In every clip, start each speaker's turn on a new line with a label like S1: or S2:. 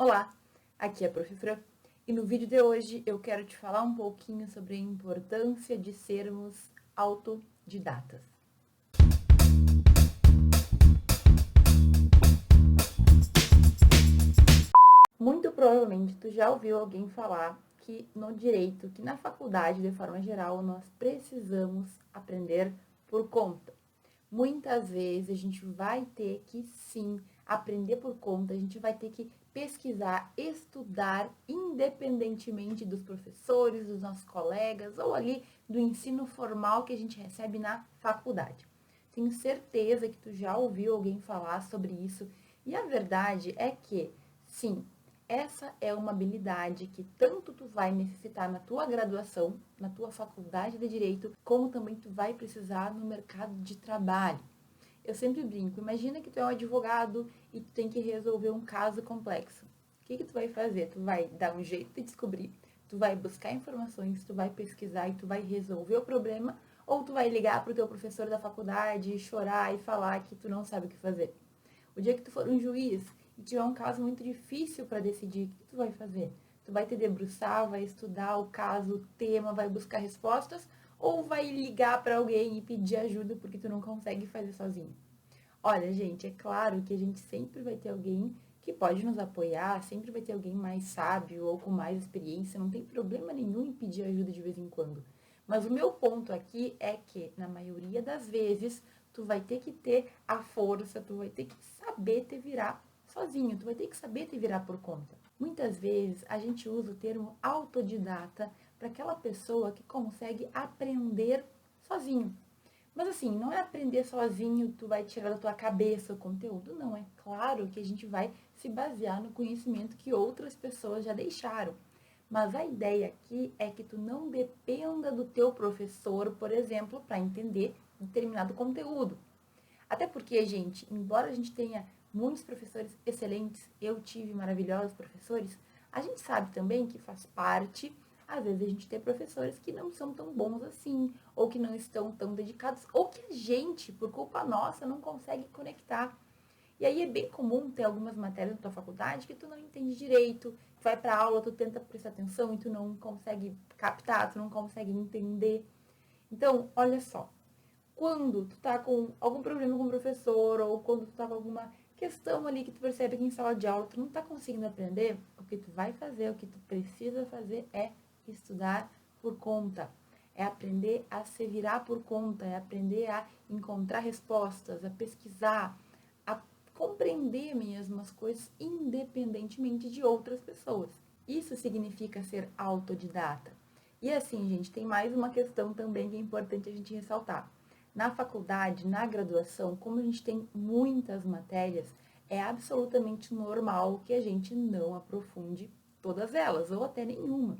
S1: Olá, aqui é a Prof. Fran e no vídeo de hoje eu quero te falar um pouquinho sobre a importância de sermos autodidatas. Muito provavelmente tu já ouviu alguém falar que no direito, que na faculdade de forma geral, nós precisamos aprender por conta. Muitas vezes a gente vai ter que sim aprender por conta, a gente vai ter que pesquisar, estudar independentemente dos professores, dos nossos colegas ou ali do ensino formal que a gente recebe na faculdade. Tenho certeza que tu já ouviu alguém falar sobre isso e a verdade é que sim, essa é uma habilidade que tanto tu vai necessitar na tua graduação, na tua faculdade de direito, como também tu vai precisar no mercado de trabalho. Eu sempre brinco, imagina que tu é um advogado e tu tem que resolver um caso complexo. O que tu vai fazer? Tu vai dar um jeito de descobrir, tu vai buscar informações, tu vai pesquisar e tu vai resolver o problema, ou tu vai ligar pro teu professor da faculdade, chorar e falar que tu não sabe o que fazer. O dia que tu for um juiz e tiver um caso muito difícil para decidir, o que tu vai fazer? Tu vai te debruçar, vai estudar o caso, o tema, vai buscar respostas, ou vai ligar para alguém e pedir ajuda porque tu não consegue fazer sozinho? Olha, gente, é claro que a gente sempre vai ter alguém que pode nos apoiar, sempre vai ter alguém mais sábio ou com mais experiência, não tem problema nenhum em pedir ajuda de vez em quando. Mas o meu ponto aqui é que, na maioria das vezes, tu vai ter que ter a força, tu vai ter que saber te virar sozinho, tu vai ter que saber te virar por conta. Muitas vezes a gente usa o termo autodidata para aquela pessoa que consegue aprender sozinho. Mas assim, não é aprender sozinho, tu vai tirar da tua cabeça o conteúdo, não. É claro que a gente vai se basear no conhecimento que outras pessoas já deixaram. Mas a ideia aqui é que tu não dependa do teu professor, por exemplo, para entender determinado conteúdo. Até porque, gente, embora a gente tenha muitos professores excelentes, eu tive maravilhosos professores, a gente sabe também que faz parte, às vezes, a gente ter professores que não são tão bons assim, ou que não estão tão dedicados, ou que a gente, por culpa nossa, não consegue conectar. E aí é bem comum ter algumas matérias na tua faculdade que tu não entende direito, tu vai pra aula, tu tenta prestar atenção e tu não consegue captar, tu não consegue entender. Então, olha só, quando tu tá com algum problema com o professor, ou quando tu tá com alguma questão ali que tu percebe que em sala de aula tu não tá conseguindo aprender, o que tu vai fazer, o que tu precisa fazer é estudar por conta. É aprender a se virar por conta, é aprender a encontrar respostas, a pesquisar, a compreender mesmo as coisas independentemente de outras pessoas. Isso significa ser autodidata. E assim, gente, tem mais uma questão também que é importante a gente ressaltar. Na faculdade, na graduação, como a gente tem muitas matérias, é absolutamente normal que a gente não aprofunde todas elas, ou até nenhuma.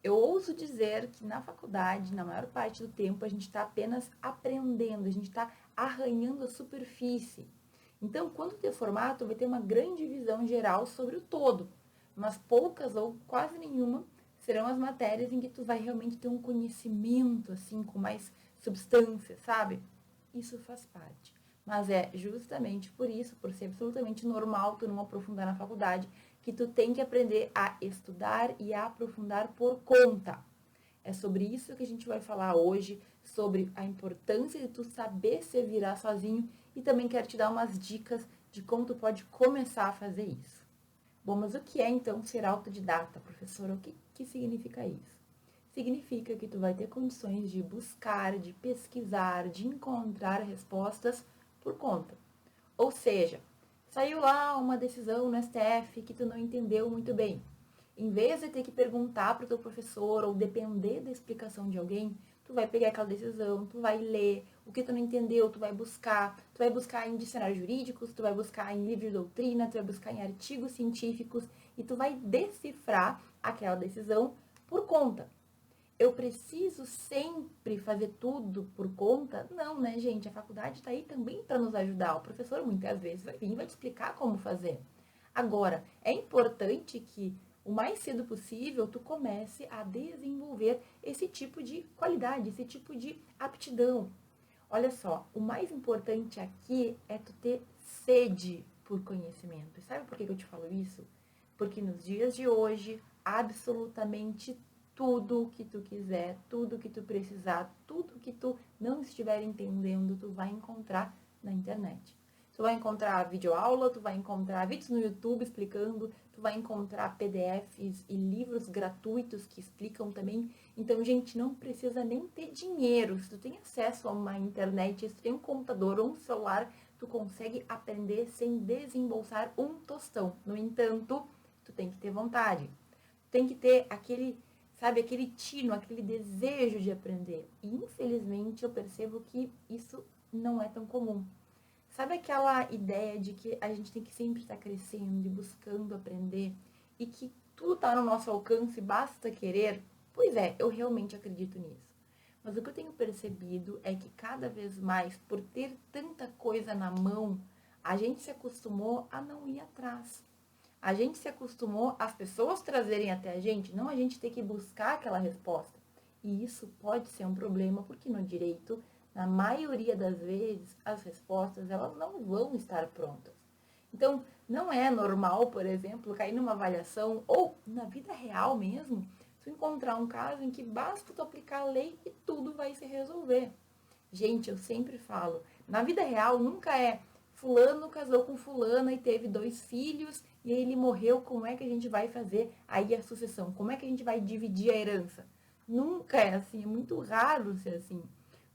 S1: Eu ouso dizer que na faculdade, na maior parte do tempo, a gente está apenas aprendendo, a gente está arranhando a superfície. Então, quando ter formato, vai ter uma grande visão geral sobre o todo, mas poucas ou quase nenhuma serão as matérias em que tu vai realmente ter um conhecimento, assim, com mais substância, sabe? Isso faz parte. Mas é justamente por isso, por ser absolutamente normal tu não aprofundar na faculdade, que tu tem que aprender a estudar e a aprofundar por conta. É sobre isso que a gente vai falar hoje, sobre a importância de tu saber se virar sozinho e também quero te dar umas dicas de como tu pode começar a fazer isso. Bom, mas o que é então ser autodidata, professora? O que significa isso? Significa que tu vai ter condições de buscar, de pesquisar, de encontrar respostas por conta. Ou seja, saiu lá uma decisão no STF que tu não entendeu muito bem. Em vez de ter que perguntar para o teu professor ou depender da explicação de alguém, tu vai pegar aquela decisão, tu vai ler, o que tu não entendeu, tu vai buscar em dicionários jurídicos, tu vai buscar em livros de doutrina, tu vai buscar em artigos científicos e tu vai decifrar aquela decisão por conta. Eu preciso sempre fazer tudo por conta? Não, né, gente? A faculdade está aí também para nos ajudar. O professor muitas vezes vai vir e vai te explicar como fazer. Agora, é importante que o mais cedo possível tu comece a desenvolver esse tipo de qualidade, esse tipo de aptidão. Olha só, o mais importante aqui é tu ter sede por conhecimento. E sabe por que eu te falo isso? Porque nos dias de hoje, absolutamente tudo que tu quiser, tudo que tu precisar, tudo que tu não estiver entendendo, tu vai encontrar na internet. Tu vai encontrar videoaula, tu vai encontrar vídeos no YouTube explicando, tu vai encontrar PDFs e livros gratuitos que explicam também. Então, gente, não precisa nem ter dinheiro. Se tu tem acesso a uma internet, se tu tem um computador ou um celular, tu consegue aprender sem desembolsar um tostão. No entanto, tu tem que ter vontade. Tu tem que ter aquele, sabe, aquele tino, aquele desejo de aprender. E, infelizmente, eu percebo que isso não é tão comum. Sabe aquela ideia de que a gente tem que sempre estar crescendo e buscando aprender e que tudo está no nosso alcance, basta querer? Pois é, eu realmente acredito nisso. Mas o que eu tenho percebido é que cada vez mais, por ter tanta coisa na mão, a gente se acostumou a não ir atrás. A gente se acostumou às pessoas trazerem até a gente, não a gente ter que buscar aquela resposta. E isso pode ser um problema, porque no direito, na maioria das vezes, as respostas elas não vão estar prontas. Então, não é normal, por exemplo, cair numa avaliação, ou na vida real mesmo, tu encontrar um caso em que basta tu aplicar a lei e tudo vai se resolver. Gente, eu sempre falo, na vida real nunca é fulano casou com fulana e teve 2 filhos e aí ele morreu, como é que a gente vai fazer aí a sucessão? Como é que a gente vai dividir a herança? Nunca é assim, é muito raro ser assim.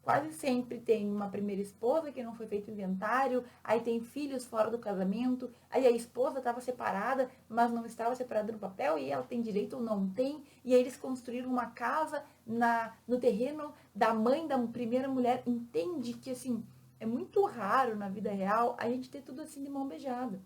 S1: Quase sempre tem uma primeira esposa que não foi feito inventário, aí tem filhos fora do casamento, aí a esposa estava separada, mas não estava separada no papel, e ela tem direito ou não tem, e aí eles construíram uma casa no terreno da mãe da primeira mulher. Entende que, assim, é muito raro na vida real a gente ter tudo assim de mão beijada.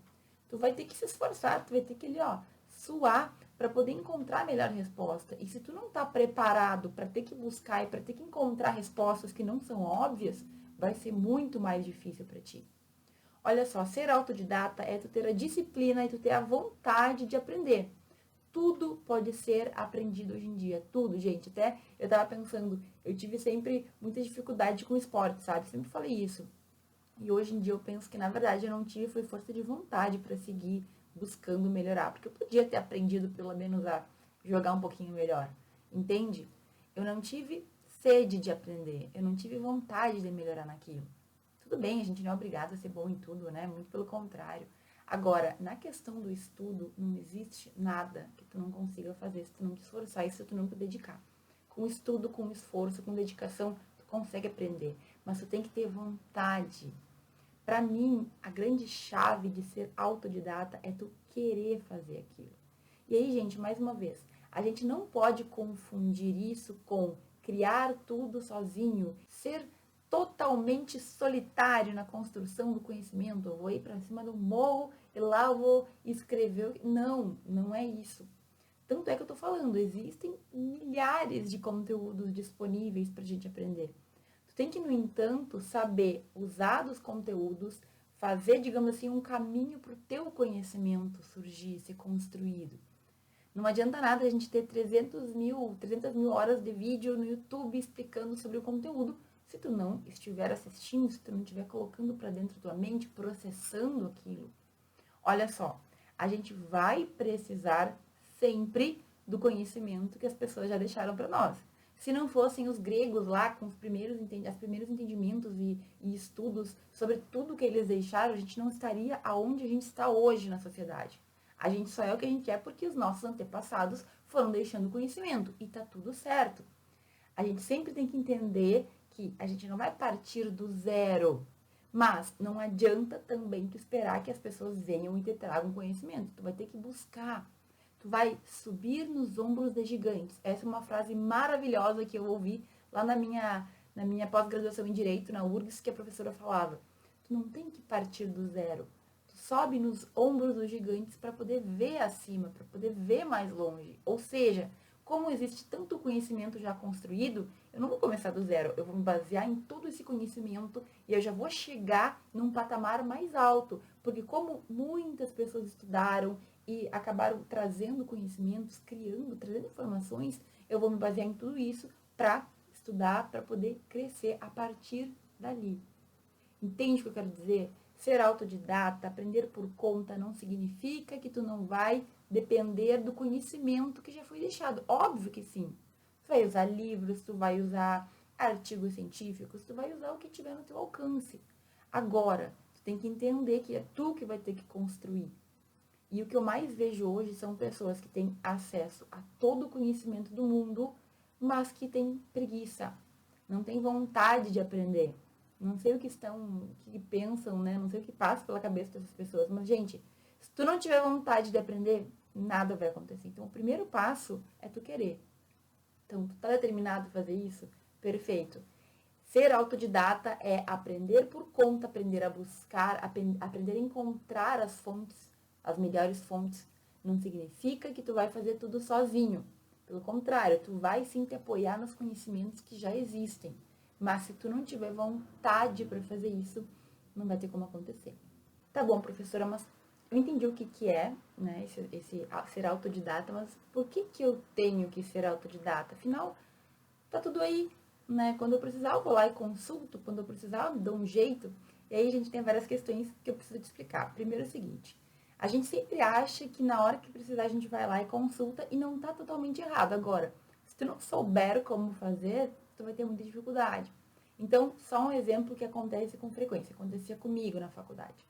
S1: Tu vai ter que se esforçar, tu vai ter que ali, ó, suar para poder encontrar a melhor resposta. E se tu não tá preparado para ter que buscar e para ter que encontrar respostas que não são óbvias, vai ser muito mais difícil para ti. Olha só, ser autodidata é tu ter a disciplina e tu ter a vontade de aprender. Tudo pode ser aprendido hoje em dia, tudo, gente. Até eu tava pensando, eu tive sempre muita dificuldade com esporte, sabe? Sempre falei isso. E hoje em dia eu penso que, na verdade, eu não tive foi força de vontade para seguir buscando melhorar. Porque eu podia ter aprendido, pelo menos, a jogar um pouquinho melhor. Entende? Eu não tive sede de aprender. Eu não tive vontade de melhorar naquilo. Tudo bem, a gente não é obrigado a ser bom em tudo, né? Muito pelo contrário. Agora, na questão do estudo, não existe nada que tu não consiga fazer se tu não te esforçar e se tu não te dedicar. Com estudo, com esforço, com dedicação, tu consegue aprender. Mas tu tem que ter vontade. Para mim, a grande chave de ser autodidata é tu querer fazer aquilo. E aí, gente, mais uma vez, a gente não pode confundir isso com criar tudo sozinho, ser totalmente solitário na construção do conhecimento. Eu vou ir para cima do morro e lá eu vou escrever. Não, não é isso. Tanto é que eu tô falando, existem milhares de conteúdos disponíveis para a gente aprender. Tu tem que, no entanto, saber usar dos conteúdos, fazer, digamos assim, um caminho para o teu conhecimento surgir, ser construído. Não adianta nada a gente ter 300 mil horas de vídeo no YouTube explicando sobre o conteúdo, se tu não estiver assistindo, se tu não estiver colocando para dentro da tua mente, processando aquilo. Olha só, a gente vai precisar sempre do conhecimento que as pessoas já deixaram para nós. Se não fossem os gregos lá com os primeiros entendimentos e estudos sobre tudo que eles deixaram, a gente não estaria aonde a gente está hoje na sociedade. A gente só é o que a gente é porque os nossos antepassados foram deixando conhecimento e tá tudo certo. A gente sempre tem que entender que a gente não vai partir do zero, mas não adianta também tu esperar que as pessoas venham e te tragam conhecimento. Tu vai ter que buscar. Tu vai subir nos ombros de gigantes. Essa é uma frase maravilhosa que eu ouvi lá na minha pós-graduação em Direito, na URGS, que a professora falava. Tu não tem que partir do zero. Tu sobe nos ombros dos gigantes para poder ver acima, para poder ver mais longe. Ou seja, como existe tanto conhecimento já construído, eu não vou começar do zero, eu vou me basear em todo esse conhecimento e eu já vou chegar num patamar mais alto, porque como muitas pessoas estudaram e acabaram trazendo conhecimentos, trazendo informações, eu vou me basear em tudo isso para estudar, para poder crescer a partir dali. Entende o que eu quero dizer? Ser autodidata, aprender por conta, não significa que tu não vai depender do conhecimento que já foi deixado. Óbvio que sim. Tu vai usar livros, tu vai usar artigos científicos, tu vai usar o que tiver no teu alcance. Agora, tu tem que entender que é tu que vai ter que construir. E o que eu mais vejo hoje são pessoas que têm acesso a todo o conhecimento do mundo, mas que têm preguiça, não têm vontade de aprender. Não sei o que pensam, né? Não sei o que passa pela cabeça dessas pessoas. Mas, gente, se tu não tiver vontade de aprender, nada vai acontecer. Então, o primeiro passo é tu querer. Então, tu tá determinado a fazer isso? Perfeito. Ser autodidata é aprender por conta, aprender a buscar, aprender a encontrar as fontes, as melhores fontes. Não significa que tu vai fazer tudo sozinho. Pelo contrário, tu vai sim te apoiar nos conhecimentos que já existem. Mas se tu não tiver vontade para fazer isso, não vai ter como acontecer. Tá bom, professora, mas eu entendi o que é, né, esse ser autodidata, mas por que eu tenho que ser autodidata? Afinal, tá tudo aí, né? Quando eu precisar, eu vou lá e consulto. Quando eu precisar, eu dou um jeito. E aí a gente tem várias questões que eu preciso te explicar. Primeiro é o seguinte, a gente sempre acha que na hora que precisar a gente vai lá e consulta e não tá totalmente errado. Agora, se tu não souber como fazer, tu vai ter muita dificuldade. Então, só um exemplo que acontece com frequência. Acontecia comigo na faculdade.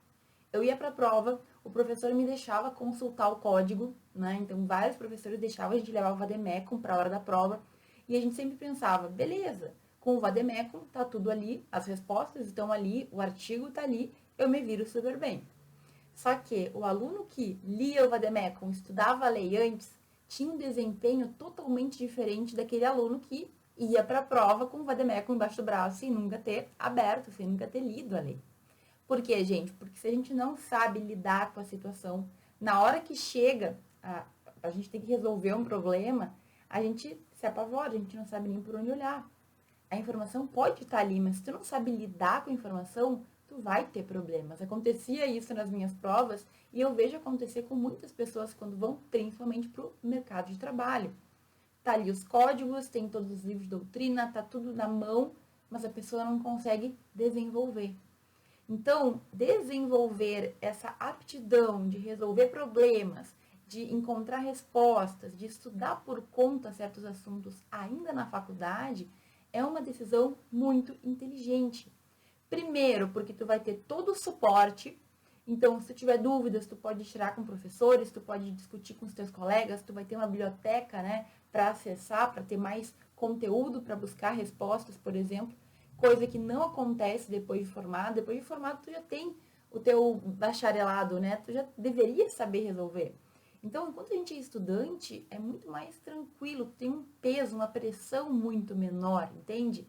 S1: Eu ia para a prova, o professor me deixava consultar o código, né? Então, vários professores deixavam, a gente levava o vademecum para a hora da prova, e a gente sempre pensava, beleza, com o vademecum tá tudo ali, as respostas estão ali, o artigo tá ali, eu me viro super bem. Só que o aluno que lia o vademecum, estudava a lei antes, tinha um desempenho totalmente diferente daquele aluno que ia para a prova com o vademecum embaixo do braço sem nunca ter aberto, sem nunca ter lido a lei. Por quê, gente? Porque se a gente não sabe lidar com a situação, na hora que chega, a gente tem que resolver um problema, a gente se apavora, a gente não sabe nem por onde olhar. A informação pode estar ali, mas se tu não sabe lidar com a informação, tu vai ter problemas. Acontecia isso nas minhas provas e eu vejo acontecer com muitas pessoas quando vão principalmente para o mercado de trabalho. Tá ali os códigos, tem todos os livros de doutrina, tá tudo na mão, mas a pessoa não consegue desenvolver. Então, desenvolver essa aptidão de resolver problemas, de encontrar respostas, de estudar por conta certos assuntos ainda na faculdade, é uma decisão muito inteligente. Primeiro, porque tu vai ter todo o suporte. Então, se tu tiver dúvidas, tu pode tirar com professores, tu pode discutir com os teus colegas, tu vai ter uma biblioteca, né, para acessar, para ter mais conteúdo, para buscar respostas, por exemplo. Coisa que não acontece depois de formado. Depois de formado, tu já tem o teu bacharelado, né? Tu já deveria saber resolver. Então, enquanto a gente é estudante, é muito mais tranquilo, tem um peso, uma pressão muito menor, entende?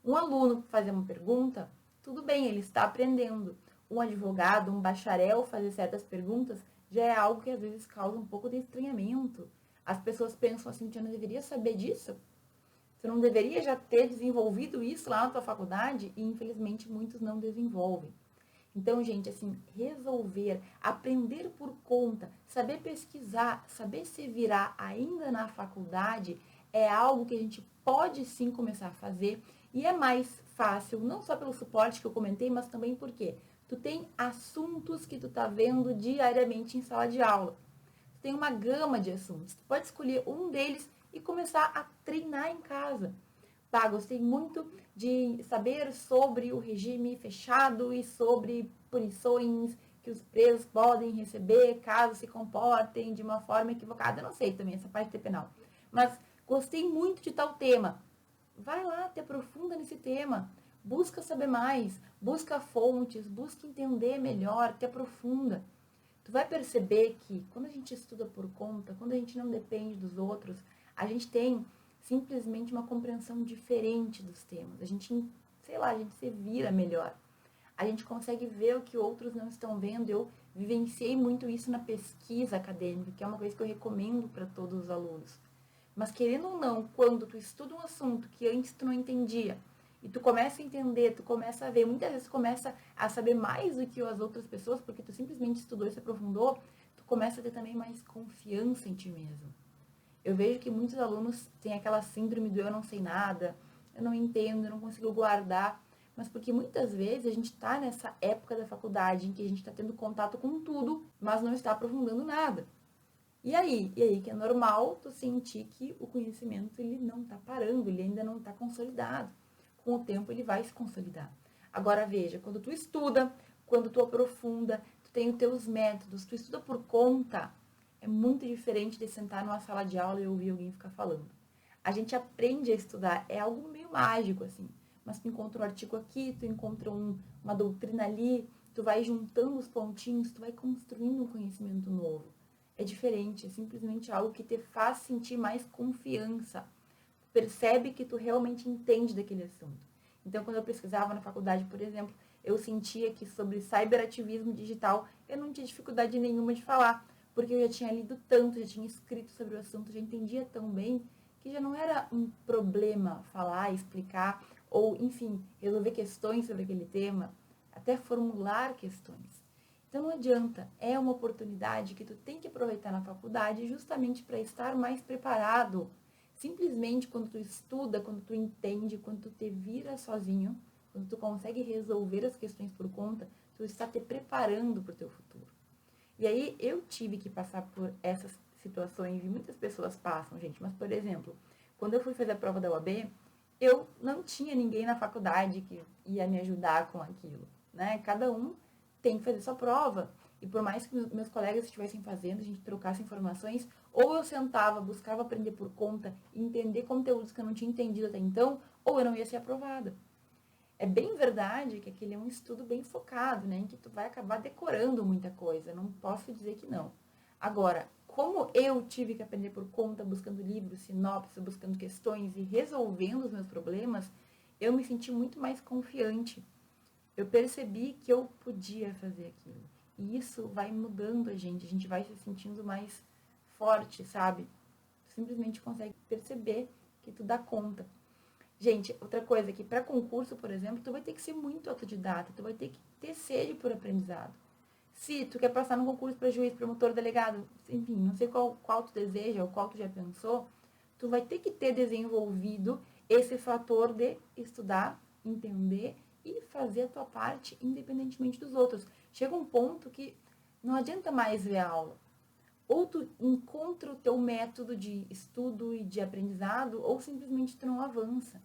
S1: Um aluno fazer uma pergunta, tudo bem, ele está aprendendo. Um advogado, um bacharel fazer certas perguntas já é algo que às vezes causa um pouco de estranhamento. As pessoas pensam assim, eu não deveria saber disso? Você não deveria já ter desenvolvido isso lá na tua faculdade? E infelizmente muitos não desenvolvem. Então, gente, assim, resolver, aprender por conta, saber pesquisar, saber se virar ainda na faculdade é algo que a gente pode sim começar a fazer e é mais fácil, não só pelo suporte que eu comentei, mas também porque tu tem assuntos que tu tá vendo diariamente em sala de aula. Tu tem uma gama de assuntos. Tu pode escolher um deles e começar a treinar em casa. Tá, gostei muito de saber sobre o regime fechado e sobre punições que os presos podem receber caso se comportem de uma forma equivocada. Eu não sei também essa parte penal. Mas gostei muito de tal tema. Vai lá, te aprofunda nesse tema. Busca saber mais, busca fontes, busca entender melhor, te aprofunda. Tu vai perceber que quando a gente estuda por conta, quando a gente não depende dos outros, a gente tem simplesmente uma compreensão diferente dos temas. A gente, sei lá, a gente se vira melhor. A gente consegue ver o que outros não estão vendo. Eu vivenciei muito isso na pesquisa acadêmica, que é uma coisa que eu recomendo para todos os alunos. Mas querendo ou não, quando tu estuda um assunto que antes tu não entendia, e tu começa a entender, tu começa a ver, muitas vezes tu começa a saber mais do que as outras pessoas, porque tu simplesmente estudou e se aprofundou, tu começa a ter também mais confiança em ti mesmo. Eu vejo que muitos alunos têm aquela síndrome do eu não sei nada, eu não entendo, eu não consigo guardar, mas porque muitas vezes a gente está nessa época da faculdade em que a gente está tendo contato com tudo, mas não está aprofundando nada. E aí que é normal tu sentir que o conhecimento ele não tá parando, ele ainda não tá consolidado. Com o tempo ele vai se consolidar. Agora veja, quando tu estuda, quando tu aprofunda, tu tem os teus métodos, tu estuda por conta, é muito diferente de sentar numa sala de aula e ouvir alguém ficar falando. A gente aprende a estudar, é algo meio mágico, assim. Mas tu encontra um artigo aqui, tu encontra uma doutrina ali, tu vai juntando os pontinhos, tu vai construindo um conhecimento novo. É diferente, é simplesmente algo que te faz sentir mais confiança. Percebe que tu realmente entende daquele assunto. Então, quando eu pesquisava na faculdade, por exemplo, eu sentia que sobre cyberativismo digital eu não tinha dificuldade nenhuma de falar, porque eu já tinha lido tanto, já tinha escrito sobre o assunto, já entendia tão bem que já não era um problema falar, explicar ou, enfim, resolver questões sobre aquele tema, até formular questões. Então não adianta, é uma oportunidade que tu tem que aproveitar na faculdade justamente para estar mais preparado. Simplesmente quando tu estuda, quando tu entende, quando tu te vira sozinho, quando tu consegue resolver as questões por conta, tu está te preparando para o teu futuro. E aí eu tive que passar por essas situações e muitas pessoas passam, gente. Mas, por exemplo, quando eu fui fazer a prova da UAB, eu não tinha ninguém na faculdade que ia me ajudar com aquilo, né? Cada um tem que fazer sua prova. E por mais que meus colegas estivessem fazendo, a gente trocasse informações, ou eu sentava, buscava aprender por conta, entender conteúdos que eu não tinha entendido até então, ou eu não ia ser aprovada. É bem verdade que aquele é um estudo bem focado, né? Em que tu vai acabar decorando muita coisa. Não posso dizer que não. Agora, como eu tive que aprender por conta, buscando livros, sinopse, buscando questões e resolvendo os meus problemas, eu me senti muito mais confiante. Eu percebi que eu podia fazer aquilo. E isso vai mudando a gente vai se sentindo mais forte, sabe? Simplesmente consegue perceber que tu dá conta. Gente, outra coisa que para concurso, por exemplo, tu vai ter que ser muito autodidata, tu vai ter que ter sede por aprendizado. Se tu quer passar no concurso para juiz, promotor, delegado, enfim, não sei qual tu deseja ou qual tu já pensou, tu vai ter que ter desenvolvido esse fator de estudar, entender e fazer a tua parte independentemente dos outros. Chega um ponto que não adianta mais ver a aula. Ou tu encontra o teu método de estudo e de aprendizado, ou simplesmente tu não avança.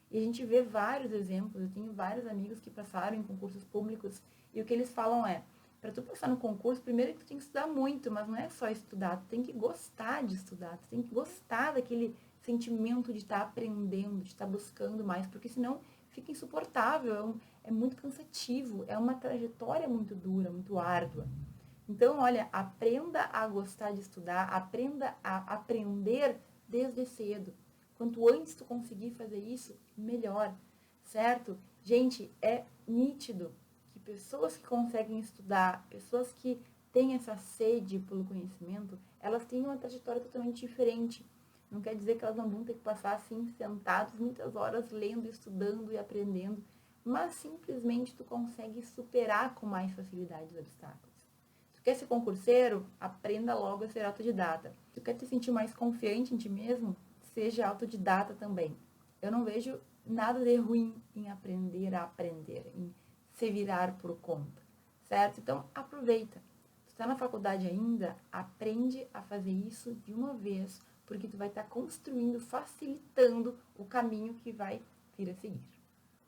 S1: E a gente vê vários exemplos, eu tenho vários amigos que passaram em concursos públicos e o que eles falam é, para tu passar no concurso, primeiro que tu tem que estudar muito, mas não é só estudar, tu tem que gostar de estudar, tu tem que gostar daquele sentimento de estar aprendendo, de estar buscando mais, porque senão fica insuportável, é muito cansativo, é uma trajetória muito dura, muito árdua. Então, olha, aprenda a gostar de estudar, aprenda a aprender desde cedo. Quanto antes tu conseguir fazer isso, melhor, certo? Gente, é nítido que pessoas que conseguem estudar, pessoas que têm essa sede pelo conhecimento, elas têm uma trajetória totalmente diferente. Não quer dizer que elas não vão ter que passar assim, sentados, muitas horas lendo, estudando e aprendendo, mas simplesmente tu consegue superar com mais facilidade os obstáculos. Quer ser concurseiro? Aprenda logo a ser autodidata. Se quer te sentir mais confiante em ti mesmo, seja autodidata também. Eu não vejo nada de ruim em aprender, em se virar por conta, certo? Então, aproveita. Tu está na faculdade ainda, aprende a fazer isso de uma vez, porque tu vai estar construindo, facilitando o caminho que vai vir a seguir.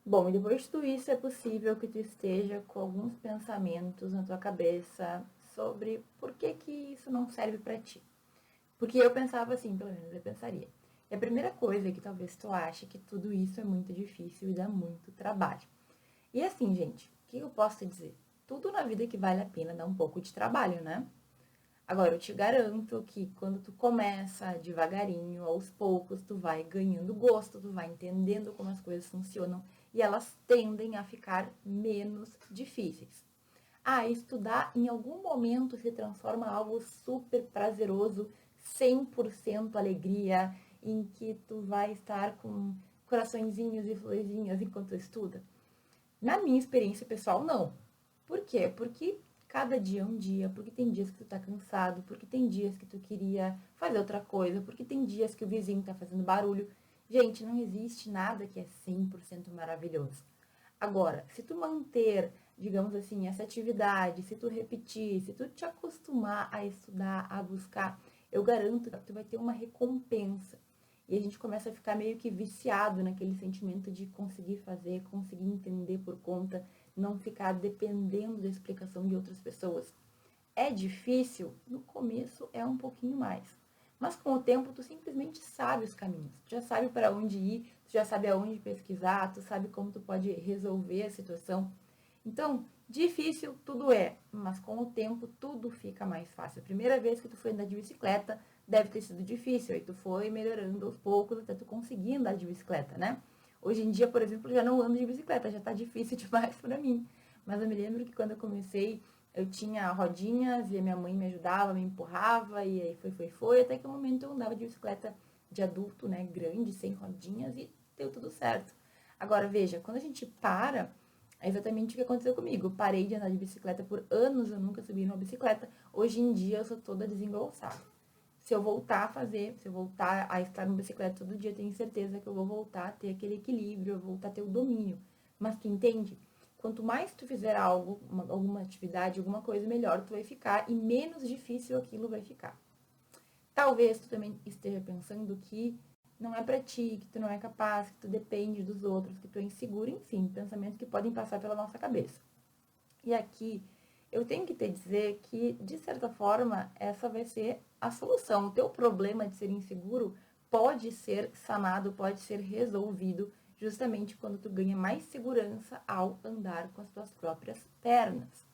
S1: Bom, e depois de tudo isso, é possível que tu esteja com alguns pensamentos na tua cabeça sobre por que que isso não serve para ti. Porque eu pensava assim, pelo menos eu pensaria. E a primeira coisa é que talvez tu ache que tudo isso é muito difícil e dá muito trabalho. E assim, gente, o que eu posso te dizer? Tudo na vida que vale a pena dá um pouco de trabalho, né? Agora, eu te garanto que quando tu começa devagarinho, aos poucos, tu vai ganhando gosto, tu vai entendendo como as coisas funcionam e elas tendem a ficar menos difíceis. Ah, estudar em algum momento se transforma em algo super prazeroso, 100% alegria, em que tu vai estar com coraçõezinhos e florzinhas enquanto estuda? Na minha experiência pessoal, não. Por quê? Porque cada dia é um dia, porque tem dias que tu tá cansado, porque tem dias que tu queria fazer outra coisa, porque tem dias que o vizinho tá fazendo barulho. Gente, não existe nada que é 100% maravilhoso. Agora, se tu manter, digamos assim, essa atividade, se tu repetir, se tu te acostumar a estudar, a buscar, eu garanto que tu vai ter uma recompensa. E a gente começa a ficar meio que viciado naquele sentimento de conseguir fazer, conseguir entender por conta, não ficar dependendo da explicação de outras pessoas. É difícil? No começo é um pouquinho mais. Mas com o tempo tu simplesmente sabe os caminhos. Tu já sabe para onde ir, tu já sabe aonde pesquisar, tu sabe como tu pode resolver a situação. Então, difícil tudo é, mas com o tempo tudo fica mais fácil. A primeira vez que tu foi andar de bicicleta deve ter sido difícil, aí tu foi melhorando aos poucos até tu conseguir andar de bicicleta, né? Hoje em dia, por exemplo, eu já não ando de bicicleta, já tá difícil demais para mim. Mas eu me lembro que quando eu comecei, eu tinha rodinhas e a minha mãe me ajudava, me empurrava e aí foi, até que o momento eu andava de bicicleta de adulto, né, grande, sem rodinhas e deu tudo certo. Agora, veja, quando a gente para, é exatamente o que aconteceu comigo. Eu parei de andar de bicicleta por anos, eu nunca subi numa bicicleta. Hoje em dia eu sou toda desengolçada. Se eu voltar a fazer, se eu voltar a estar numa bicicleta todo dia, eu tenho certeza que eu vou voltar a ter aquele equilíbrio, eu vou voltar a ter o domínio. Mas tu entende? Quanto mais tu fizer algo, alguma atividade, alguma coisa, melhor tu vai ficar e menos difícil aquilo vai ficar. Talvez tu também esteja pensando que não é pra ti, que tu não é capaz, que tu depende dos outros, que tu é inseguro, enfim, pensamentos que podem passar pela nossa cabeça. E aqui eu tenho que te dizer que, de certa forma, essa vai ser a solução. O teu problema de ser inseguro pode ser sanado, pode ser resolvido justamente quando tu ganha mais segurança ao andar com as tuas próprias pernas.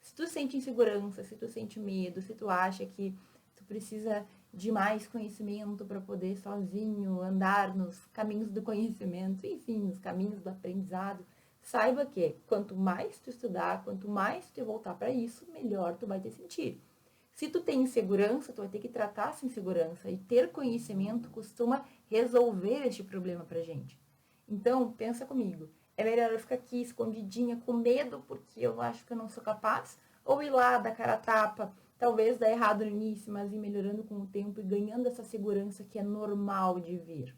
S1: Se tu sente insegurança, se tu sente medo, se tu acha que tu precisa de mais conhecimento para poder sozinho andar nos caminhos do conhecimento, enfim, nos caminhos do aprendizado, saiba que quanto mais tu estudar, quanto mais tu voltar para isso, melhor tu vai te sentir. Se tu tem insegurança, tu vai ter que tratar essa insegurança e ter conhecimento costuma resolver este problema pra gente. Então, pensa comigo, é melhor eu ficar aqui escondidinha com medo porque eu acho que eu não sou capaz ou ir lá dar cara a tapa, talvez dar errado no início, mas ir melhorando com o tempo e ganhando essa segurança que é normal de vir.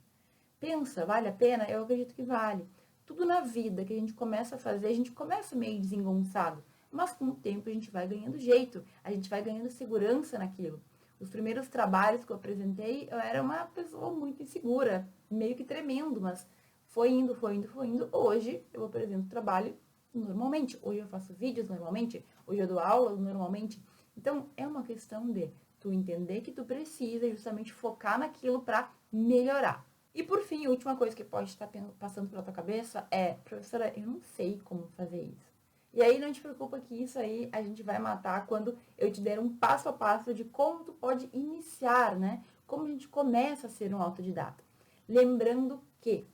S1: Pensa, vale a pena? Eu acredito que vale. Tudo na vida que a gente começa a fazer, a gente começa meio desengonçado, mas com o tempo a gente vai ganhando jeito, a gente vai ganhando segurança naquilo. Os primeiros trabalhos que eu apresentei, eu era uma pessoa muito insegura, meio que tremendo, mas foi indo, foi indo, foi indo. Hoje eu apresento trabalho normalmente, hoje eu faço vídeos normalmente, hoje eu dou aula normalmente. Então é uma questão de tu entender que tu precisa justamente focar naquilo para melhorar. E por fim, a última coisa que pode estar passando pela tua cabeça é, professora, eu não sei como fazer isso. E aí não te preocupa que isso aí a gente vai matar quando eu te der um passo a passo de como tu pode iniciar, né? Como a gente começa a ser um autodidata. Lembrando que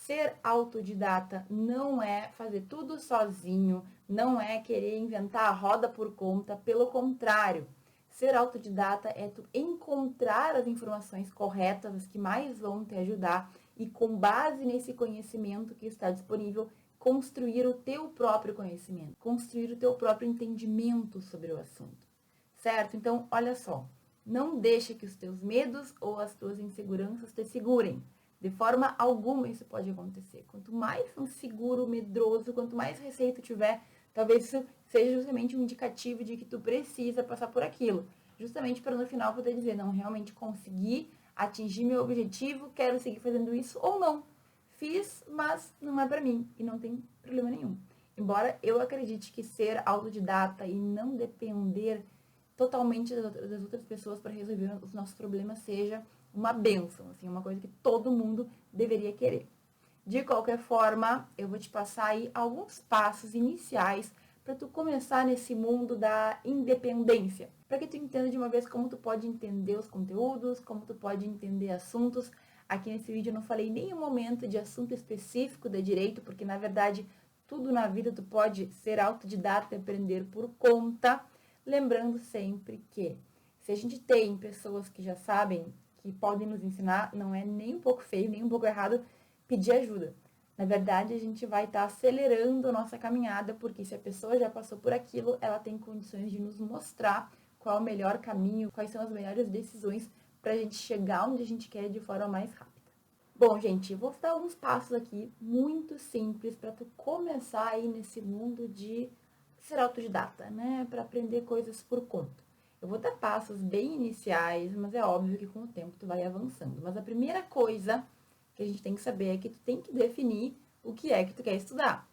S1: ser autodidata não é fazer tudo sozinho, não é querer inventar a roda por conta, pelo contrário. Ser autodidata é tu encontrar as informações corretas, as que mais vão te ajudar e com base nesse conhecimento que está disponível, construir o teu próprio conhecimento, construir o teu próprio entendimento sobre o assunto. Certo? Então, olha só, não deixe que os teus medos ou as tuas inseguranças te segurem. De forma alguma isso pode acontecer. Quanto mais inseguro, medroso, quanto mais receio tu tiver, talvez isso seja justamente um indicativo de que tu precisa passar por aquilo. Justamente para no final poder dizer, não, realmente consegui atingir meu objetivo, quero seguir fazendo isso ou não. Fiz, mas não é para mim e não tem problema nenhum. Embora eu acredite que ser autodidata e não depender totalmente das outras pessoas para resolver os nossos problemas seja uma bênção, assim, uma coisa que todo mundo deveria querer. De qualquer forma, eu vou te passar aí alguns passos iniciais para tu começar nesse mundo da independência, para que tu entenda de uma vez como tu pode entender os conteúdos, como tu pode entender assuntos. Aqui nesse vídeo eu não falei em nenhum momento de assunto específico de direito, porque na verdade tudo na vida tu pode ser autodidata e aprender por conta, lembrando sempre que se a gente tem pessoas que já sabem, que podem nos ensinar, não é nem um pouco feio, nem um pouco errado pedir ajuda. Na verdade, a gente vai estar acelerando a nossa caminhada, porque se a pessoa já passou por aquilo, ela tem condições de nos mostrar qual é o melhor caminho, quais são as melhores decisões para a gente chegar onde a gente quer de forma mais rápida. Bom, gente, vou dar alguns passos aqui muito simples para tu começar aí nesse mundo de ser autodidata, né? Para aprender coisas por conta. Eu vou dar passos bem iniciais, mas é óbvio que com o tempo tu vai avançando. Mas a primeira coisa que a gente tem que saber é que tu tem que definir o que é que tu quer estudar.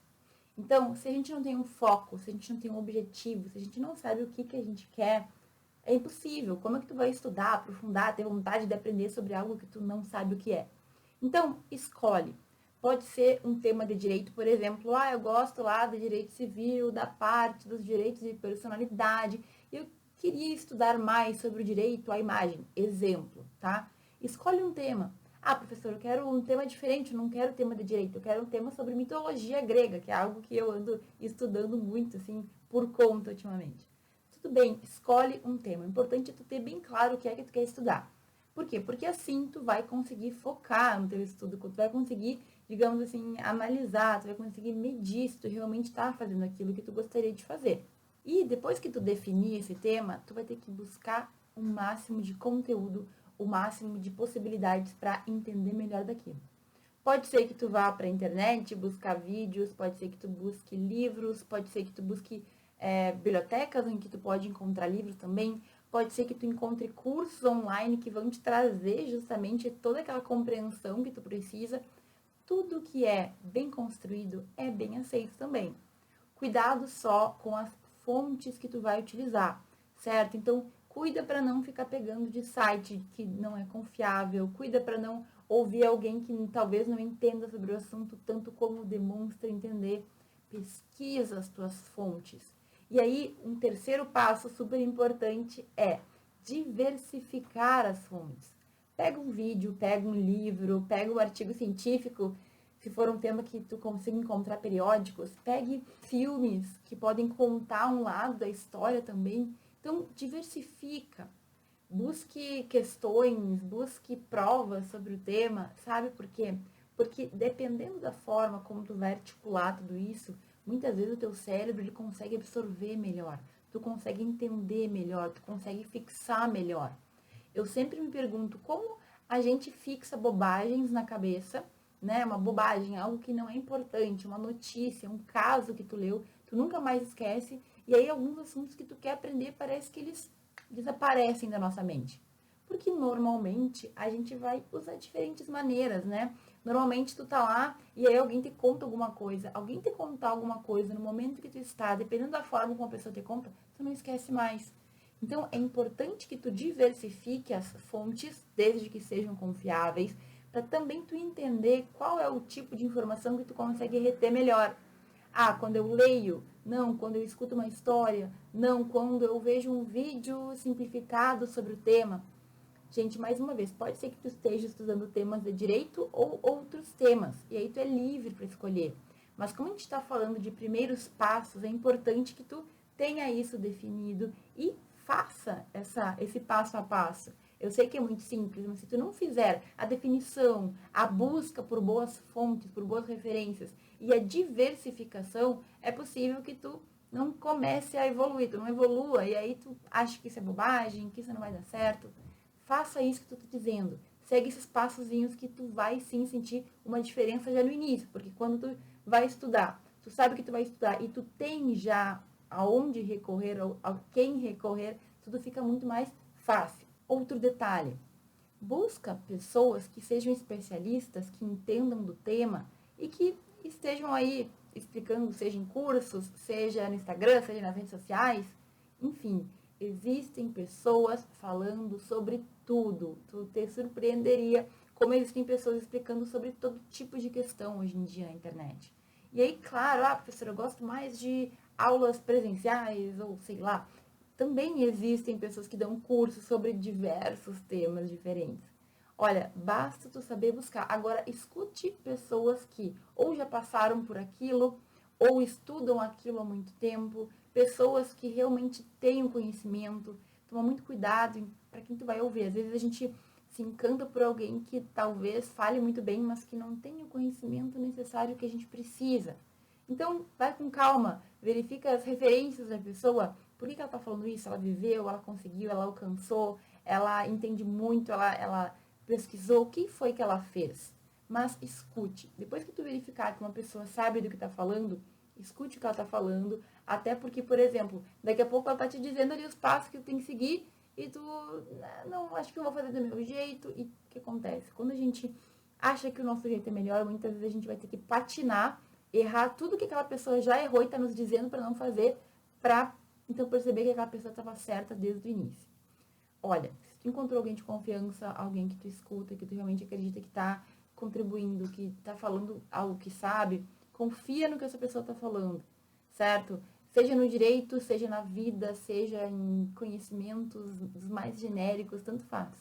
S1: Então, se a gente não tem um foco, se a gente não tem um objetivo, se a gente não sabe o que a gente quer, é impossível. Como é que tu vai estudar, aprofundar, ter vontade de aprender sobre algo que tu não sabe o que é? Então, escolhe. Pode ser um tema de direito, por exemplo, eu gosto lá do direito civil, da parte dos direitos de personalidade, eu queria estudar mais sobre o direito à imagem. Exemplo, tá? Escolhe um tema. Professor, eu quero um tema diferente, eu não quero tema de direito, eu quero um tema sobre mitologia grega, que é algo que eu ando estudando muito, assim, por conta ultimamente. Tudo bem, escolhe um tema. O importante é tu ter bem claro o que é que tu quer estudar. Por quê? Porque assim tu vai conseguir focar no teu estudo, tu vai conseguir, digamos assim, analisar, tu vai conseguir medir se tu realmente está fazendo aquilo que tu gostaria de fazer. E depois que tu definir esse tema, tu vai ter que buscar o máximo de conteúdo, o máximo de possibilidades para entender melhor daquilo. Pode ser que tu vá para a internet buscar vídeos, pode ser que tu busque livros, pode ser que tu busque bibliotecas em que tu pode encontrar livros também, pode ser que tu encontre cursos online que vão te trazer justamente toda aquela compreensão que tu precisa. Tudo que é bem construído é bem aceito também. Cuidado só com as fontes que tu vai utilizar, certo? Então, cuida para não ficar pegando de site que não é confiável, cuida para não ouvir alguém que talvez não entenda sobre o assunto tanto como demonstra entender. Pesquisa as tuas fontes. E aí, um terceiro passo super importante é diversificar as fontes. Pega um vídeo, pega um livro, pega um artigo científico, se for um tema que tu consiga encontrar periódicos, pegue filmes que podem contar um lado da história também. Então, diversifica. Busque questões, busque provas sobre o tema, sabe por quê? Porque dependendo da forma como tu vai articular tudo isso, muitas vezes o teu cérebro ele consegue absorver melhor, tu consegue entender melhor, tu consegue fixar melhor. Eu sempre me pergunto como a gente fixa bobagens na cabeça, né? Uma bobagem, algo que não é importante, uma notícia, um caso que tu leu, tu nunca mais esquece, e aí alguns assuntos que tu quer aprender parece que eles desaparecem da nossa mente. Porque normalmente a gente vai usar diferentes maneiras, né? Normalmente tu tá lá e aí alguém te conta alguma coisa. Alguém te contar alguma coisa no momento que tu está, dependendo da forma como a pessoa te conta, tu não esquece mais. Então, é importante que tu diversifique as fontes, desde que sejam confiáveis, para também tu entender qual é o tipo de informação que tu consegue reter melhor. Quando eu leio, não, quando eu escuto uma história, não, quando eu vejo um vídeo simplificado sobre o tema. Gente, mais uma vez, pode ser que tu esteja estudando temas de direito ou outros temas, e aí tu é livre para escolher. Mas como a gente está falando de primeiros passos, é importante que tu tenha isso definido e faça esse passo a passo. Eu sei que é muito simples, mas se tu não fizer a definição, a busca por boas fontes, por boas referências e a diversificação, é possível que tu não comece a evoluir, tu não evolua, e aí tu acha que isso é bobagem, que isso não vai dar certo. Faça isso que tu tá dizendo. Segue esses passozinhos que tu vai sim sentir uma diferença já no início, porque quando tu vai estudar, tu sabe que tu vai estudar e tu tem já aonde recorrer, a quem recorrer, tudo fica muito mais fácil. Outro detalhe, busca pessoas que sejam especialistas, que entendam do tema e que estejam aí explicando, seja em cursos, seja no Instagram, seja nas redes sociais, enfim, existem pessoas falando sobre tudo. Tu te surpreenderia como existem pessoas explicando sobre todo tipo de questão hoje em dia na internet. E aí, claro, professor, eu gosto mais de aulas presenciais ou sei lá. Também existem pessoas que dão cursos sobre diversos temas diferentes. Olha, basta tu saber buscar. Agora, escute pessoas que ou já passaram por aquilo, ou estudam aquilo há muito tempo, pessoas que realmente têm o conhecimento. Toma muito cuidado para quem tu vai ouvir. Às vezes a gente se encanta por alguém que talvez fale muito bem, mas que não tem o conhecimento necessário que a gente precisa. Então, vai com calma, verifica as referências da pessoa. Por que ela está falando isso? Ela viveu, ela conseguiu, ela alcançou, ela entende muito, ela pesquisou, o que foi que ela fez? Mas escute. Depois que tu verificar que uma pessoa sabe do que está falando, escute o que ela tá falando, até porque, por exemplo, daqui a pouco ela tá te dizendo ali os passos que tu tem que seguir e tu, não, acho que eu vou fazer do meu jeito. E o que acontece? Quando a gente acha que o nosso jeito é melhor, muitas vezes a gente vai ter que patinar, errar tudo que aquela pessoa já errou e tá nos dizendo para não fazer, pra então perceber que aquela pessoa estava certa desde o início. Olha, se tu encontrou alguém de confiança, alguém que tu escuta, que tu realmente acredita que tá contribuindo, que tá falando algo que sabe, confia no que essa pessoa tá falando, certo? Seja no direito, seja na vida, seja em conhecimentos dos mais genéricos, tanto faz.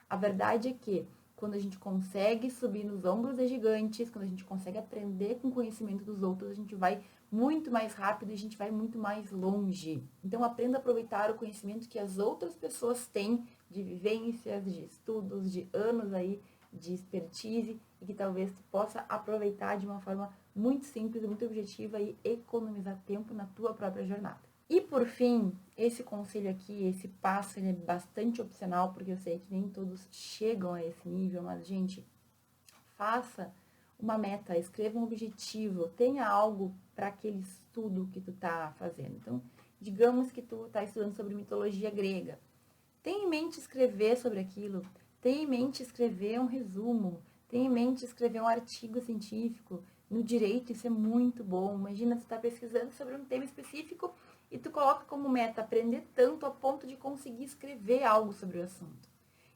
S1: A verdade é que quando a gente consegue subir nos ombros de gigantes, quando a gente consegue aprender com o conhecimento dos outros, a gente vai muito mais rápido e a gente vai muito mais longe. Então, aprenda a aproveitar o conhecimento que as outras pessoas têm de vivências, de estudos, de anos aí de expertise e que talvez tu possa aproveitar de uma forma muito simples, muito objetiva e economizar tempo na tua própria jornada. E por fim, esse conselho aqui, esse passo, ele é bastante opcional, porque eu sei que nem todos chegam a esse nível, mas, gente, faça uma meta, escreva um objetivo, tenha algo para aquele estudo que tu tá fazendo. Então, digamos que tu tá estudando sobre mitologia grega. Tenha em mente escrever sobre aquilo, tenha em mente escrever um resumo, tenha em mente escrever um artigo científico. No direito, isso é muito bom. Imagina, tu tá pesquisando sobre um tema específico e tu coloca como meta aprender tanto a ponto de conseguir escrever algo sobre o assunto.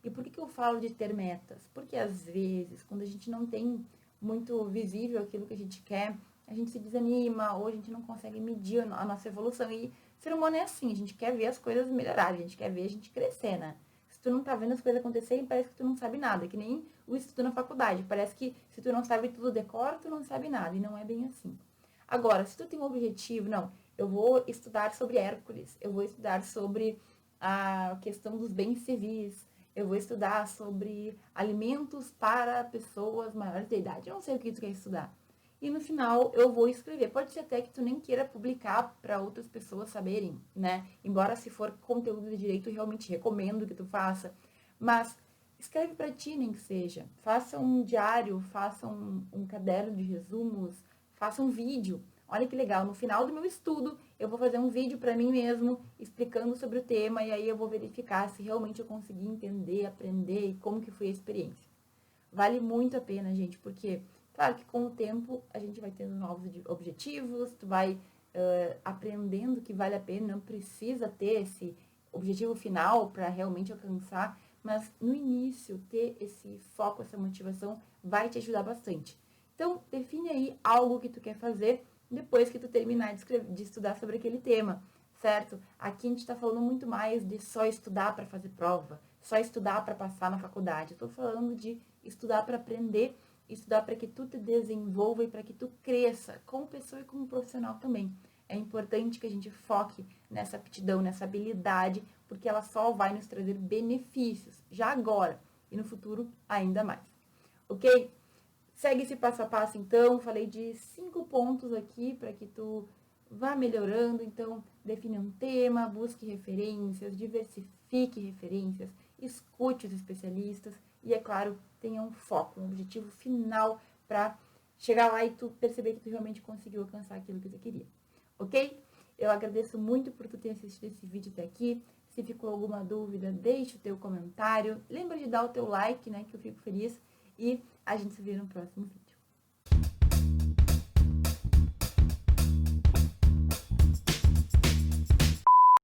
S1: E por que eu falo de ter metas? Porque às vezes, quando a gente não tem muito visível aquilo que a gente quer, a gente se desanima ou a gente não consegue medir a nossa evolução. E ser humano é assim, a gente quer ver as coisas melhorarem, a gente quer ver a gente crescer, né? Se tu não tá vendo as coisas acontecerem, parece que tu não sabe nada, que nem o estudo na faculdade. Parece que se tu não sabe tudo decora, tu não sabe nada, e não é bem assim. Agora, se tu tem um objetivo, não, eu vou estudar sobre Hércules, eu vou estudar sobre a questão dos bens civis, eu vou estudar sobre alimentos para pessoas maiores de idade. Eu não sei o que tu quer estudar. E no final eu vou escrever. Pode ser até que tu nem queira publicar para outras pessoas saberem, né? Embora se for conteúdo de direito, eu realmente recomendo que tu faça. Mas escreve para ti, nem que seja. Faça um diário, faça um caderno de resumos, faça um vídeo. Olha que legal, no final do meu estudo, eu vou fazer um vídeo para mim mesmo, explicando sobre o tema, e aí eu vou verificar se realmente eu consegui entender, aprender e como que foi a experiência. Vale muito a pena, gente, porque, claro que com o tempo a gente vai tendo novos objetivos, tu vai aprendendo que vale a pena, não precisa ter esse objetivo final para realmente alcançar, mas no início ter esse foco, essa motivação vai te ajudar bastante. Então, define aí algo que tu quer fazer depois que tu terminar de estudar sobre aquele tema, certo? Aqui a gente está falando muito mais de só estudar para fazer prova, só estudar para passar na faculdade. Eu estou falando de estudar para aprender, estudar para que tu te desenvolva e para que tu cresça como pessoa e como profissional também. É importante que a gente foque nessa aptidão, nessa habilidade, porque ela só vai nos trazer benefícios, já agora e no futuro ainda mais. Ok? Segue esse passo a passo, então. Falei de 5 pontos aqui para que tu vá melhorando. Então, define um tema, busque referências, diversifique referências, escute os especialistas e, é claro, tenha um foco, um objetivo final para chegar lá e tu perceber que tu realmente conseguiu alcançar aquilo que tu queria. Ok? Eu agradeço muito por tu ter assistido esse vídeo até aqui. Se ficou alguma dúvida, deixe o teu comentário. Lembra de dar o teu like, né, que eu fico feliz. E a gente se vê no próximo vídeo.